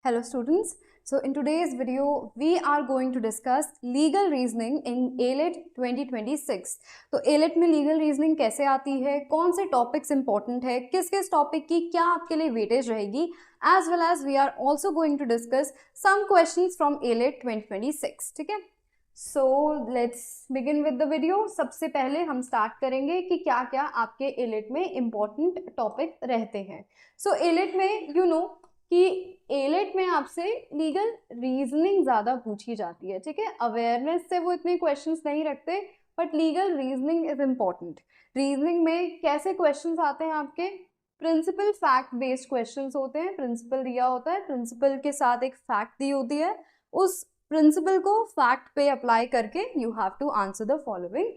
Hello students. So in today's video we are going to discuss legal reasoning in ALET 2026. तो ALET में legal reasoning कैसे आती है, कौन से topics important है, किस किस topic की क्या आपके लिए weightage रहेगी, as well as we are also going to discuss some questions from ALET 2026. ठीक है, so let's begin with the video. सबसे पहले हम start करेंगे कि क्या क्या आपके ALET में important topic रहते हैं. So ALET में you know कि एलेट में आपसे लीगल रीजनिंग ज़्यादा पूछी जाती है. ठीक है, अवेयरनेस से वो इतने क्वेश्चंस नहीं रखते, but legal reasoning is important. Reasoning में कैसे क्वेश्चंस आते हैं आपके? प्रिंसिपल फैक्ट बेस्ड क्वेश्चंस होते हैं. प्रिंसिपल दिया होता है, प्रिंसिपल के साथ एक फैक्ट दी होती है, उस प्रिंसिपल को फैक्ट पे अप्लाई करके you have to answer the following.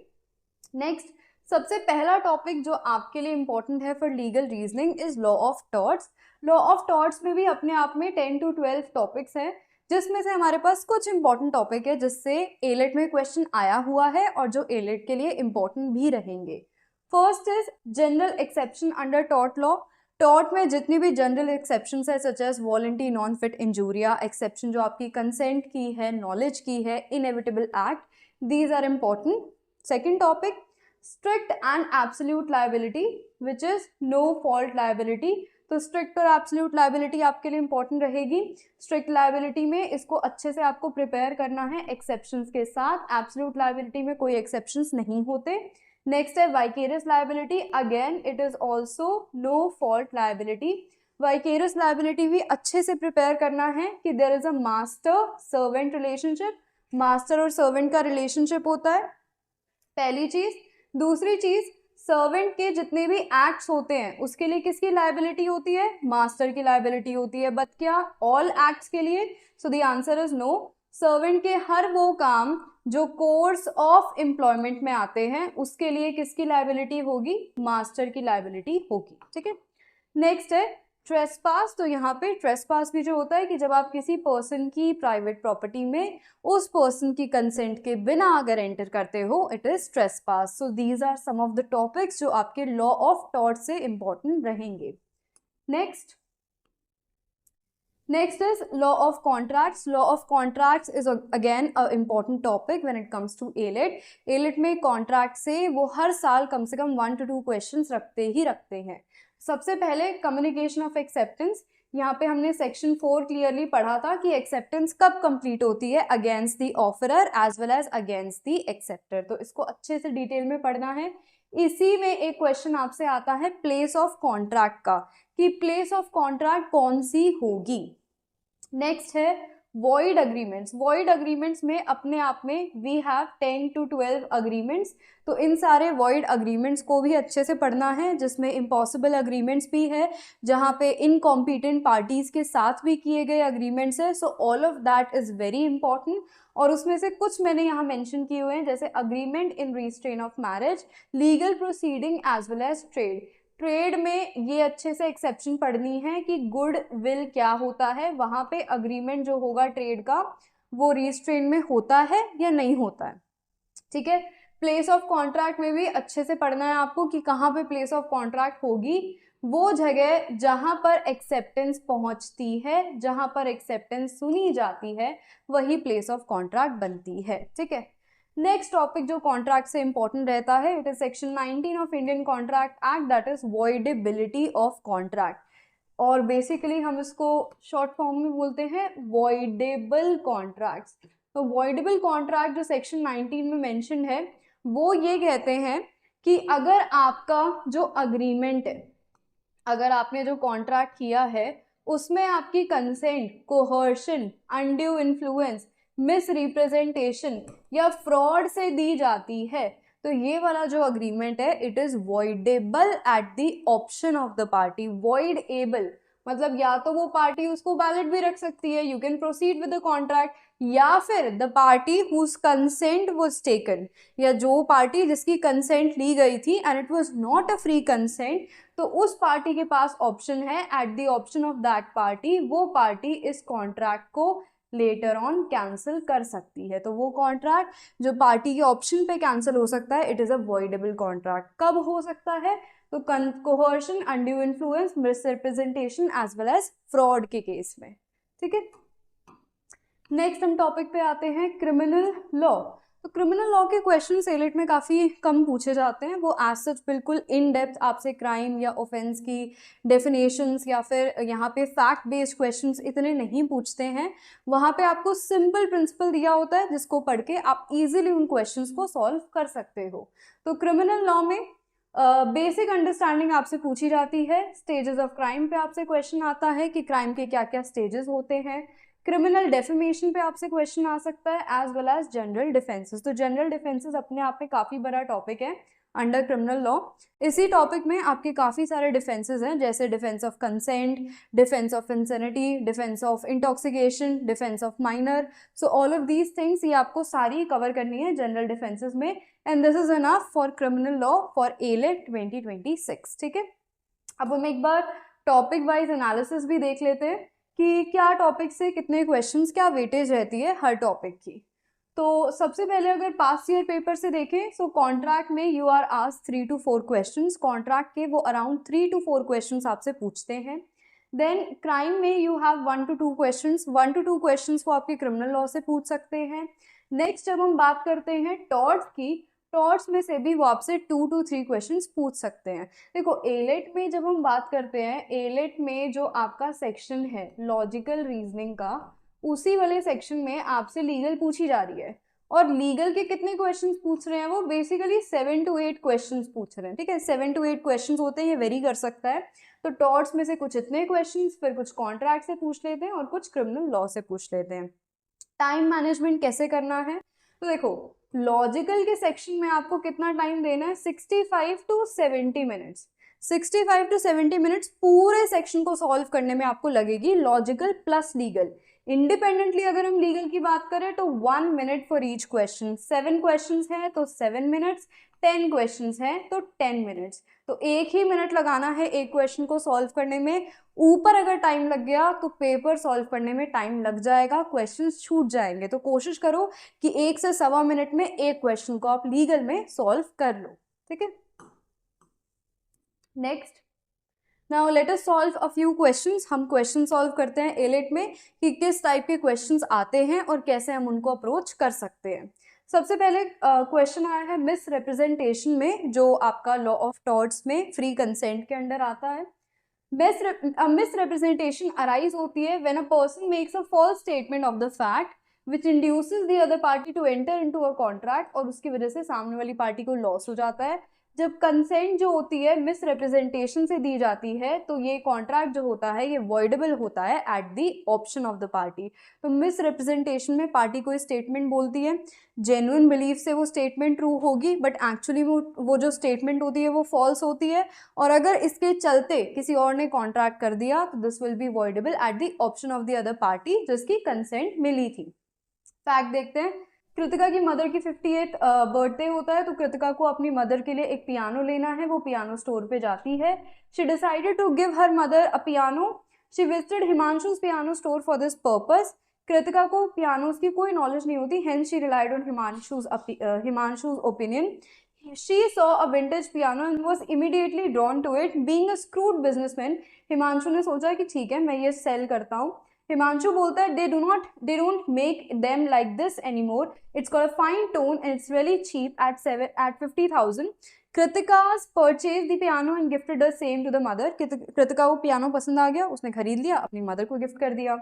Next, सबसे पहला टॉपिक जो आपके लिए इंपॉर्टेंट है for legal reasoning is law of torts. Law of torts में भी अपने आप में 10 to 12 टॉपिक्स हैं, जिसमें से हमारे पास कुछ इंपॉर्टेंट टॉपिक है जिससे एलेट में क्वेश्चन आया हुआ है और जो एलेट के लिए इंपॉर्टेंट भी रहेंगे. First is general exception under tort law. Tort में जितनी भी जनरल एक्सेप्शंस है such as voluntary, non fit, injuria exception जो आपकी कंसेंट की है, नॉलेज की है, inevitable act, these are important. Second topic strict and absolute liability which is no fault liability. तो स्ट्रिक्ट और एब्सोल्यूट लायबिलिटी आपके लिए इंपॉर्टेंट रहेगी. स्ट्रिक्ट लायबिलिटी में इसको अच्छे से आपको प्रिपेयर करना है एक्सेप्शंस के साथ. एब्सोल्यूट लायबिलिटी में कोई एक्सेप्शंस नहीं होते. नेक्स्ट है vicarious liability. Again it is also no fault liability. Vicarious liability भी अच्छे से प्रिपेयर करना है कि there is a master servant relationship. Master और सर्वेंट का रिलेशनशिप होता है, पहली चीज. दूसरी चीज, सर्वेंट के जितने भी एक्ट्स होते हैं उसके लिए किसकी लायबिलिटी होती है? मास्टर की लायबिलिटी होती है. बट क्या ऑल एक्ट्स के लिए? So the answer is no. Servant के हर वो काम जो कोर्स ऑफ एम्प्लॉयमेंट में आते हैं उसके लिए किसकी लायबिलिटी होगी? मास्टर की लायबिलिटी होगी. ठीक है, नेक्स्ट है ट्रेसपास. तो यहाँ पे ट्रेसपास भी जो होता है कि जब आप किसी पर्सन की प्राइवेट प्रॉपर्टी में उस पर्सन की कंसेंट के बिना अगर एंटर करते हो, it is trespass. So these are some of the topics जो आपके लॉ ऑफ टॉर्ट से इंपॉर्टेंट रहेंगे. Next is law of contracts. Law of contracts is again a important topic when it comes to ALET. ALET में contract से वो हर साल कम से कम 1 to 2 questions रखते ही रखते हैं. सबसे पहले कम्युनिकेशन ऑफ एक्सेप्टेंस. यहाँ पे हमने सेक्शन 4 क्लियरली पढ़ा था कि एक्सेप्टेंस कब कंप्लीट होती है? Against the offeror as well as against the acceptor. तो इसको अच्छे से डिटेल में पढ़ना है. इसी में एक क्वेश्चन आपसे आता है प्लेस ऑफ कॉन्ट्रैक्ट का, कि प्लेस ऑफ कॉन्ट्रैक्ट कौन सी होगी. नेक्स्ट है वॉइड अग्रीमेंट्स. वॉइड अग्रीमेंट्स में अपने आप में वी हैव 10 to 12 अग्रीमेंट्स. तो इन सारे वॉइड अग्रीमेंट्स को भी अच्छे से पढ़ना है, जिसमें इम्पॉसिबल अग्रीमेंट्स भी है, जहाँ पे इनकॉम्पिटेंट पार्टीज के साथ भी किए गए अग्रीमेंट्स है. सो all of that is very important. और उसमें से कुछ मैंने यहाँ मेंशन किए हुए हैं, जैसे agreement in restraint of marriage, legal proceeding as well as trade. Trade में ये अच्छे से एक्सेप्शन पढ़नी है कि गुड विल क्या होता है, वहां पे अग्रीमेंट जो होगा ट्रेड का वो रिस्ट्रेन में होता है या नहीं होता है. ठीक है, प्लेस ऑफ कॉन्ट्रैक्ट में भी अच्छे से पढ़ना है आपको कि कहाँ पे प्लेस ऑफ कॉन्ट्रैक्ट होगी. वो जगह जहां पर एक्सेप्टेंस पहुंचती है, जहां पर एक्सेप्टेंस सुनी जाती है, वही प्लेस ऑफ कॉन्ट्रैक्ट बनती है. ठीक है, नेक्स्ट टॉपिक जो कॉन्ट्रैक्ट से इंपॉर्टेंट रहता है, it is section 19 of Indian contract act, that is voidability of contract. और बेसिकली हम इसको शॉर्ट फॉर्म में बोलते हैं वॉइडेबल कॉन्ट्रैक्ट्स. तो वॉइडेबल कॉन्ट्रैक्ट जो सेक्शन 19 में मेंशन है, वो ये कहते हैं कि अगर आपका जो अग्रीमेंट है, अगर आपने जो कॉन्ट्रैक्ट किया है उसमें आपकी consent, coercion, undue influence, misrepresentation या फ्रॉड से दी जाती है, तो ये वाला जो अग्रीमेंट है it is voidable eight the option of the party. Voidable मतलब या तो वो पार्टी उसको वैलिड भी रख सकती है, you can proceed with the contract, या फिर the party whose consent was taken, या जो पार्टी जिसकी कंसेंट ली गई थी and it was not a free consent, तो उस पार्टी के पास ऑप्शन है, at the option of that party वो पार्टी इस कॉन्ट्रैक्ट को लेटर ऑन कैंसिल कर सकती है. तो वो कॉन्ट्रैक्ट जो पार्टी के ऑप्शन पे कैंसिल हो सकता है, it is a voidable contract. कब हो सकता है? तो coercion, undue influence, misrepresentation as well as fraud के केस में. ठीक है। नेक्स्ट हम टॉपिक पे आते हैं क्रिमिनल लॉ। तो क्रिमिनल लॉ के क्वेश्चन एलिट में काफ़ी कम पूछे जाते हैं, वो एज सच बिल्कुल इन डेप्थ आपसे क्राइम या ऑफेंस की डेफिनेशंस या फिर यहाँ पे फैक्ट बेस्ड क्वेश्चंस इतने नहीं पूछते हैं। वहाँ पे आपको सिंपल प्रिंसिपल दिया होता है जिसको पढ़ के आप इजीली उन क्वेश्चंस को सॉल्व कर सकते हो। तो क्रिमिनल लॉ में बेसिक अंडरस्टैंडिंग आपसे पूछी जाती है, स्टेजेस ऑफ क्राइम पे आपसे क्वेश्चन आता है कि क्राइम के क्या क्या स्टेजेस होते हैं, क्रिमिनल डेफेमेशन पे आपसे क्वेश्चन आ सकता है, as well as general defences. तो जनरल डिफेंसेस अपने आप में काफ़ी बड़ा टॉपिक है अंडर क्रिमिनल लॉ। इसी टॉपिक में आपके काफ़ी सारे डिफेंसेस हैं, जैसे defence of consent, defence of insanity, defence of intoxication, defence of minor. So all of these things ये आपको सारी कवर करनी है जनरल डिफेंसेस में, and this is enough for criminal law for AILET 2026। ठीक है, अब हम एक बार टॉपिक वाइज एनालिसिस भी देख लेते हैं कि क्या टॉपिक से कितने क्वेश्चंस, क्या वेटेज रहती है हर टॉपिक की। तो सबसे पहले अगर पास्ट ईयर पेपर से देखें, सो कॉन्ट्रैक्ट में you are asked 3 to 4 questions, contract के वो अराउंड 3 to 4 क्वेश्चंस आपसे पूछते हैं। देन क्राइम में you have 1 to 2 questions, 1 to 2 questions वो आपके क्रिमिनल लॉ से पूछ सकते हैं। नेक्स्ट जब हम बात करते हैं टॉर्ट्स की, टॉर्ट्स में से भी वो आपसे 2 to 3 क्वेश्चंस पूछ सकते हैं। देखो एलेट में जब हम बात करते हैं, एलेट में जो आपका सेक्शन है लॉजिकल रीजनिंग का, उसी वाले सेक्शन में आपसे लीगल पूछी जा रही है, और लीगल के कितने क्वेश्चंस पूछ रहे हैं, वो बेसिकली 7 to 8 क्वेश्चंस पूछ रहे हैं। ठीक है, 7 to 8 क्वेश्चंस होते हैं, ये वेरी कर सकता है। तो टॉर्ट्स में से कुछ इतने क्वेश्चंस, फिर कुछ कॉन्ट्रैक्ट से पूछ लेते हैं और कुछ क्रिमिनल लॉ से पूछ लेते हैं। टाइम मैनेजमेंट कैसे करना है, तो देखो लॉजिकल के सेक्शन में आपको कितना टाइम देना है, 65 to 70 मिनट्स। 65 to 70 मिनट्स पूरे सेक्शन को सॉल्व करने में आपको लगेगी, लॉजिकल प्लस लीगल। इंडिपेंडेंटली अगर हम लीगल की बात करें तो 1 minute for each question, 7 questions हैं तो 7 मिनट्स, 10 क्वेश्चंस हैं तो 10 मिनट्स। तो 1 ही मिनट लगाना है एक क्वेश्चन को सॉल्व करने में। ऊपर अगर टाइम लग गया तो पेपर सॉल्व करने में टाइम लग जाएगा, क्वेश्चंस छूट जाएंगे। तो कोशिश करो कि 1 से 1.25 मिनट में एक क्वेश्चन को आप लीगल में सॉल्व कर लो। ठीक है, next now let us solve a few questions. हम क्वेश्चन सॉल्व करते हैं एलिट में कि किस टाइप के क्वेश्चंस आते हैं और कैसे हम उनको अप्रोच कर सकते हैं। सबसे पहले क्वेश्चन आया है मिस रिप्रेजेंटेशन में, जो आपका लॉ ऑफ टॉर्ट्स में फ्री कंसेंट के अंडर आता है। मिस रिप्रेजेंटेशन अराइज होती है when a person makes a false statement of the fact which induces the other party to enter into a contract, और उसकी वजह से सामने वाली पार्टी को लॉस हो जाता है। जब कंसेंट जो होती है मिस रिप्रेजेंटेशन से दी जाती है तो ये कॉन्ट्रैक्ट जो होता है ये वॉइडेबल होता है at the option of the party. तो मिस रिप्रेजेंटेशन में पार्टी कोई स्टेटमेंट बोलती है, जेन्युइन बिलीफ से वो स्टेटमेंट ट्रू होगी, बट एक्चुअली वो जो स्टेटमेंट होती है वो फॉल्स होती है, और अगर इसके चलते किसी और ने कॉन्ट्रैक्ट कर दिया तो this will B voidable eight the option of the other party जिसकी कंसेंट मिली थी। फैक्ट देखते हैं, कृतिका की मदर की 58th बर्थडे होता है, तो कृतिका को अपनी मदर के लिए एक पियानो लेना है। वो पियानो स्टोर पे जाती है। She decided to give her mother a piano. She visited Himanshu's piano store for this purpose. Kritika को पियानोज की कोई नॉलेज नहीं होती, hence she relied on Himanshu's opinion. She saw a vintage piano and was immediately drawn to it. Being a shrewd businessman, Himanshu ने सोचा कि ठीक है मैं ये सेल करता हूँ। हिमांशु बोलता है they don't make them like this anymore. It's got a fine tone and it's really cheap at 50,000. कृतिका's purchased the piano and gifted the same to the mother. Kritika को पियानो पसंद आ गया, उसने खरीद लिया, अपनी मदर को गिफ्ट कर दिया।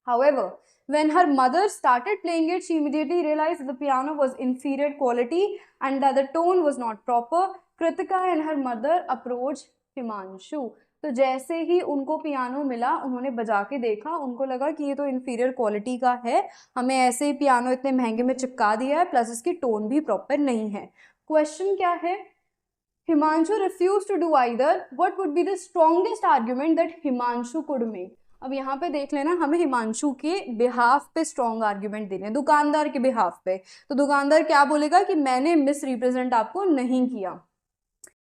However, when her mother started playing it, she immediately realized that the piano was inferior quality and that the tone was not proper. Kritika and her mother approached Himanshu. तो जैसे ही उनको piano मिला उन्होंने बजा के देखा, उनको लगा कि ये तो इन्फीरियर क्वालिटी का है, हमें ऐसे ही पियानो इतने महंगे में चिपका दिया है, प्लस इसकी टोन भी प्रॉपर नहीं है। क्वेश्चन क्या है, Himanshu refuse to do either, what would be the strongest argument that Himanshu could make. अब यहाँ पे देख लेना, हमें हिमांशु के बिहाफ पे स्ट्रॉन्ग आर्ग्यूमेंट देने हैं, दुकानदार के बिहाफ पे। तो दुकानदार क्या बोलेगा कि मैंने मिस रिप्रेजेंट आपको नहीं किया।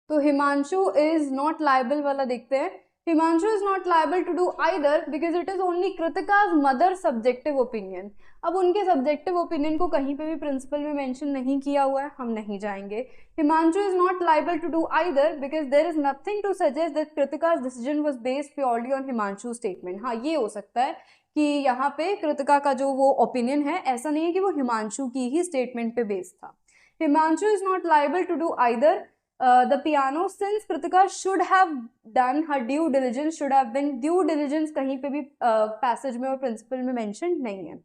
तो हिमांशु इज नॉट लायबल वाला देखते हैं। Himanshu is not liable to do either because it is only Kritika's mother's subjective opinion. अब उनके सब्जेक्टिव ओपिनियन को कहीं पे भी प्रिंसिपल में मेंशन नहीं किया हुआ है, हम नहीं जाएंगे. Himanshu is not liable to do either because there is nothing to suggest that Kritika's decision was based purely on Himanshu's statement. हाँ, ये हो सकता है कि यहाँ पे कृतिका का जो वो ओपिनियन है, ऐसा नहीं है कि वो हिमांशु की ही स्टेटमेंट पे बेस्ड था. Himanshu is not liable to do either the piano since Kritika should have done her due diligence. should have been due diligence कहीं पे भी पैसेज में और प्रिंसिपल में मेंशन नहीं है.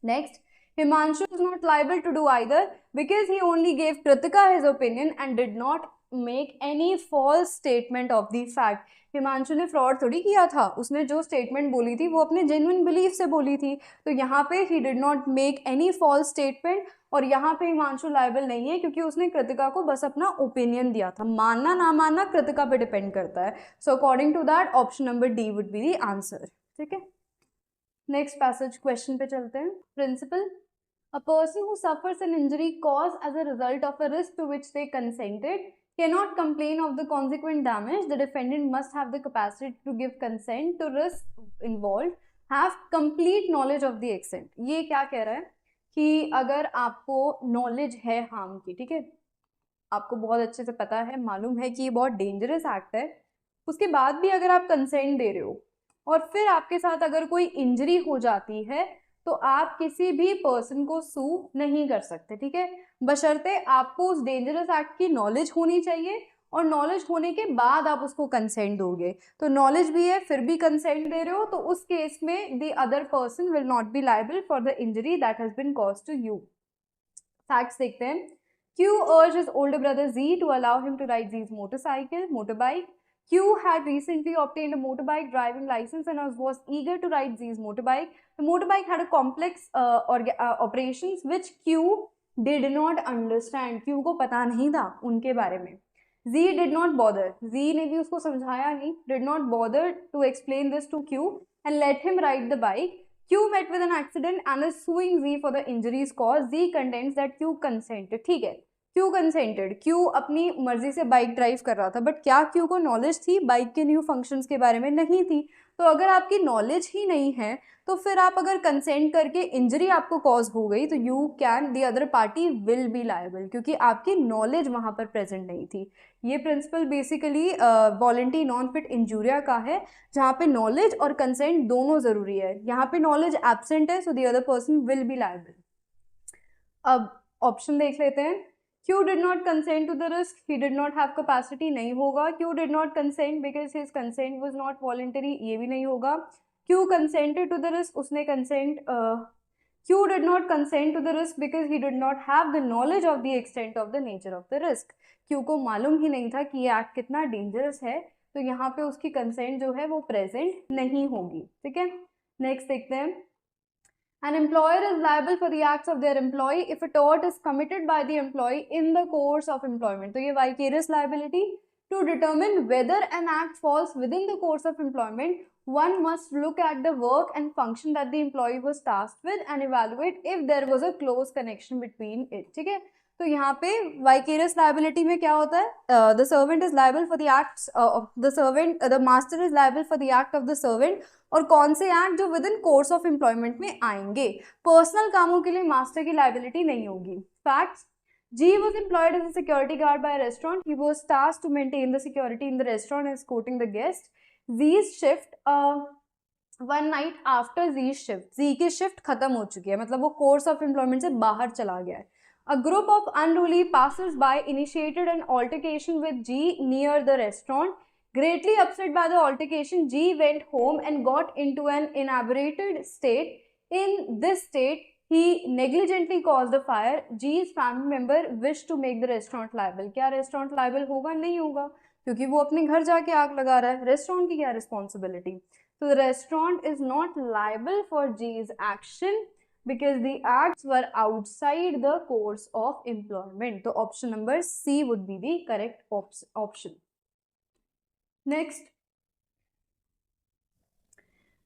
Next, Himanshu is not liable to do either because he only gave Kritika his opinion and did not make any false statement of the fact. Himanshu ने fraud थोड़ी किया था, उसने जो स्टेटमेंट बोली थी वो अपने जेन्युइन बिलीफ से बोली थी. तो यहाँ पे he did not make any false statement और यहाँ पे हिमांशु लायबल नहीं है क्योंकि उसने कृतिका को बस अपना ओपिनियन दिया था. मानना ना मानना कृतिका पे डिपेंड करता है. So according to that option number D would be the answer. ठीक है, नेक्स्ट पैसेज क्वेश्चन पे चलते हैं. Principle, a person who suffers an injury caused as a result of a risk to which they consented cannot complain of the consequent damage. The defendant must have the capacity to give consent to risk involved, have complete knowledge of the extent. ये क्या कह रहा है कि अगर आपको knowledge है harm की, ठीक है, आपको बहुत अच्छे से पता है, मालूम है कि ये बहुत डेंजरस एक्ट है, उसके बाद भी अगर आप कंसेंट दे रहे हो और फिर आपके साथ अगर कोई इंजरी हो जाती है तो आप किसी भी पर्सन को सू नहीं कर सकते. ठीक है, बशर्ते आपको उस डेंजरस एक्ट की नॉलेज होनी चाहिए और नॉलेज होने के बाद आप उसको कंसेंट दोगे. तो नॉलेज भी है फिर भी कंसेंट दे रहे हो तो उस केस में the other person will not be liable for the injury that has been caused to you. Facts देखते हैं. Q urged his older brother Z to allow him to ride Z's motorbike. Q had recently obtained a motorbike driving license and was eager to ride Z's motorbike. The motorbike had a complex operations which Q did not understand. Q को पता नहीं था उनके बारे में. Z did not bother. Z ने भी उसको समझाया नहीं. Did not bother to explain this to Q and let him ride the bike. Q met with an accident and is suing Z for the injuries caused. Z contends that Q consented. ठीक है, Q consented. Q अपनी मर्जी से bike drive कर रहा था, but क्या Q को नॉलेज थी बाइक के न्यू फंक्शंस के बारे में? नहीं थी. तो अगर आपकी नॉलेज ही नहीं है तो फिर आप अगर कंसेंट करके इंजरी आपको कॉज हो गई तो you can the other party will be liable क्योंकि आपकी नॉलेज वहां पर प्रेजेंट नहीं थी. ये प्रिंसिपल बेसिकली वॉलंटरी नॉन फिट इंजूरिया का है जहाँ पे नॉलेज और कंसेंट दोनों जरूरी है. यहाँ पे नॉलेज एब्सेंट है so the other person will be liable. अब ऑप्शन देख लेते हैं. Q did not consent to the risk. He did not have capacity. नहीं होगा. Q did not consent because his consent was not voluntary. ये भी नहीं होगा. Q consented to the risk. उसने consent. Q did not consent to the risk because he did not have the knowledge of the extent of the nature of the risk. Q को मालूम ही नहीं था कि ये एक्ट कितना dangerous है तो यहाँ पे उसकी कंसेंट जो है वो प्रेजेंट नहीं होगी. ठीक है, नेक्स्ट देखते हैं. An employer is liable for the acts of their employee if a tort is committed by the employee in the course of employment. तो ये vicarious liability. To determine whether an act falls within the course of employment, one must look at the work and function that the employee was tasked with and evaluate if there was a close connection between it. ठीक है, तो यहाँ पे vicarious liability में क्या होता है? The servant is liable for the acts of the servant. The master is liable for the act of the servant. और कौन से एक्ट जो with in course of employment में आएंगे. पर्सनल कामों के लिए मास्टर की लायबिलिटी नहीं होगी. Facts. G was employed as a security guard by a restaurant. He was tasked to maintain the security in the restaurant and escorting the guests. Z's shift one night after Z's shift. Z की shift खत्म हो चुकी है, मतलब वो course of employment से बाहर चला गया है. A group of unruly passers-by initiated an altercation with G near the restaurant. Greatly upset by the altercation, G went home and got into an inebriated state. In this state, he negligently caused a fire. G's family member wished to make the restaurant liable. क्या restaurant liable होगा? नहीं होगा क्योंकि वो अपने घर जाके आग लगा रहा है. रेस्टोरेंट की क्या responsibility? So the restaurant is not liable for G's action because the acts were outside the course of employment. तो option number C would be the correct option. Next,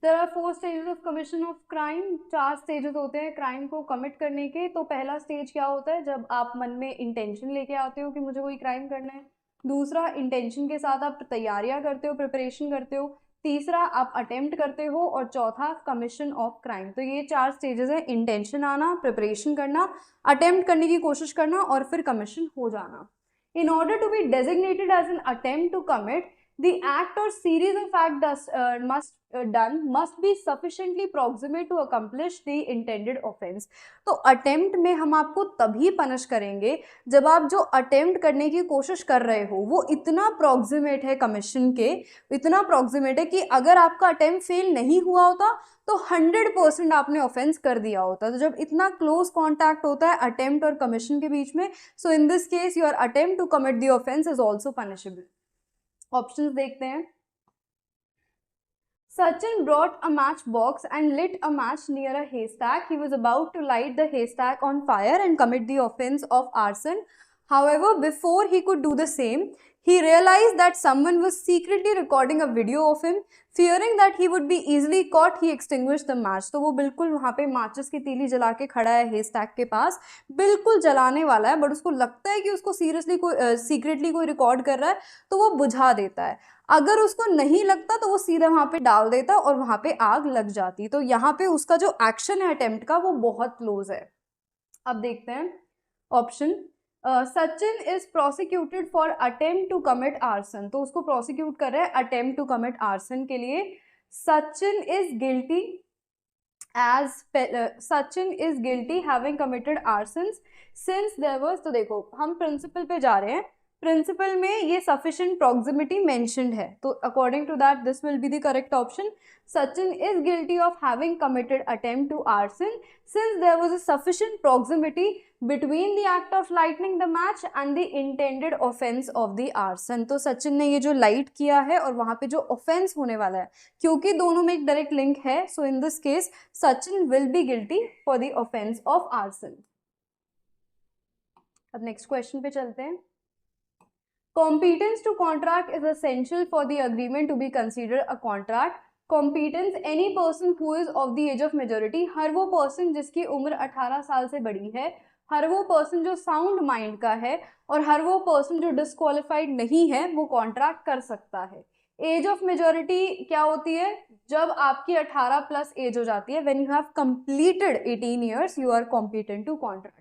there are 4 stages of commission of crime. 4 stages होते हैं crime को commit करने के. तो पहला stage क्या होता है? जब आप मन में इंटेंशन लेके आते हो कि मुझे कोई क्राइम करना है. दूसरा, इंटेंशन के साथ आप तैयारियां करते हो, प्रिपरेशन करते हो। तीसरा, आप अटेम्प्ट करते हो। और चौथा, कमीशन ऑफ क्राइम। तो ये 4 स्टेजेस है, इंटेंशन आना, प्रिपरेशन करना, अटेम्प्ट करने की कोशिश करना और फिर कमीशन हो जाना। In order to be designated as an attempt to commit, the act or series of acts must be sufficiently proximate to accomplish the intended offense. तो अटेम्प्ट में हम आपको तभी पनिश करेंगे जब आप जो अटेम्प्ट करने की कोशिश कर रहे हो वो इतना प्रॉक्सिमेट है कमीशन के, इतना प्रॉक्सिमेट है कि अगर आपका अटेम्प्ट फेल नहीं हुआ होता तो 100% आपने ऑफेंस कर दिया होता। तो जब इतना क्लोज कॉन्टैक्ट होता है अटेम्प्ट और कमीशन के बीच में, so in this case your attempt to commit the offence is also punishable. Options देखते हैं। Sachin brought a matchbox and lit a match near a haystack. He was about to light the haystack on fire and commit the offense of arson. However, before he could do the same, he realized that someone was secretly recording a video of him. Fearing that he would be easily caught, he extinguished the match. तो वो बिल्कुल वहाँ पे माचिस की तीली जला के खड़ा है haystack के पास, बिल्कुल जलाने वाला है, बट उसको लगता है कि उसको सीरियसली कोई सीक्रेटली कोई रिकॉर्ड कर रहा है, तो वो बुझा देता है। अगर उसको नहीं लगता तो वो सीधा वहां पे डाल देता और वहां पे आग लग जाती। तो यहाँ पे उसका जो एक्शन है अटेम्प्ट का वो बहुत क्लोज है। अब देखते हैं option. Sachin is prosecuted for attempt to commit arson. तो उसको प्रोसिक्यूट कर रहे हैं अटेम्प्ट टू कमिट आर्सन के लिए। Sachin is guilty Sachin is guilty having committed arson since there was. तो देखो हम प्रिंसिपल पे जा रहे हैं, प्रिंसिपल में ये सफिशिएंट प्रॉक्सिमिटी मेंशन्ड है, तो according to that this will be the correct option. Sachin is guilty of having committed attempt to arson since there was a sufficient proximity between the act of lighting the match and the intended offence of the arson. तो सचिन ने ये जो light किया है और वहां पे जो ऑफेंस होने वाला है, क्योंकि दोनों में एक डायरेक्ट लिंक है, so in this case Sachin will be guilty for the offence of arson. अब नेक्स्ट क्वेश्चन पे चलते हैं। Competence to contract is essential for the agreement to be considered a contract. Competence any person who is of the age of majority, हर वो person जिसकी उम्र 18 साल से बड़ी है, हर वो पर्सन जो साउंड माइंड का है और हर वो पर्सन जो डिस्क्वालिफाइड नहीं है वो कॉन्ट्रैक्ट कर सकता है। एज ऑफ मेजोरिटी क्या होती है? जब आपकी 18 प्लस एज हो जाती है, when you have completed 18 years you are competent to contract.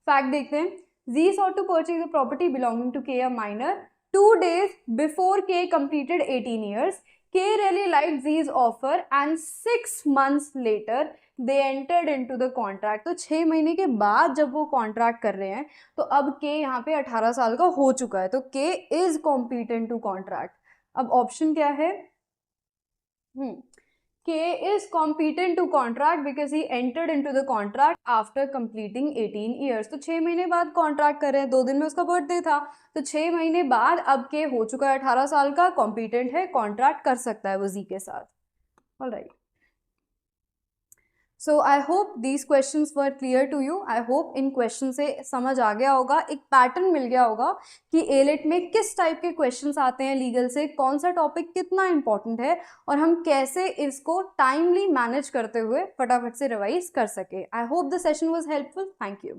Fact देखते हैं। Z sought to purchase a property belonging to K, a minor, 2 days before K completed 18 years. K really liked Z's offer and 6 months later they entered into the contract. तो 6 महीने के बाद जब वो contract कर रहे हैं तो अब K यहाँ पे 18 साल का हो चुका है, तो K is competent to contract. अब ऑप्शन क्या है? K is competent to contract because he entered into the contract after completing 18 years. तो 6 महीने बाद कॉन्ट्रैक्ट कर रहे हैं, 2 दिन में उसका बर्थडे था, तो 6 महीने बाद अब K हो चुका है 18 साल का, कॉम्पिटेंट है, कॉन्ट्रैक्ट कर सकता है वो Z के साथ। Alright, so I hope these questions were clear to you. I hope इन क्वेश्चन से समझ आ गया होगा, एक पैटर्न मिल गया होगा कि एलेट में किस टाइप के क्वेश्चंस आते हैं लीगल से, कौन सा टॉपिक कितना इंपॉर्टेंट है और हम कैसे इसको टाइमली मैनेज करते हुए फटाफट से रिवाइज कर सके। I hope the session was helpful. Thank you.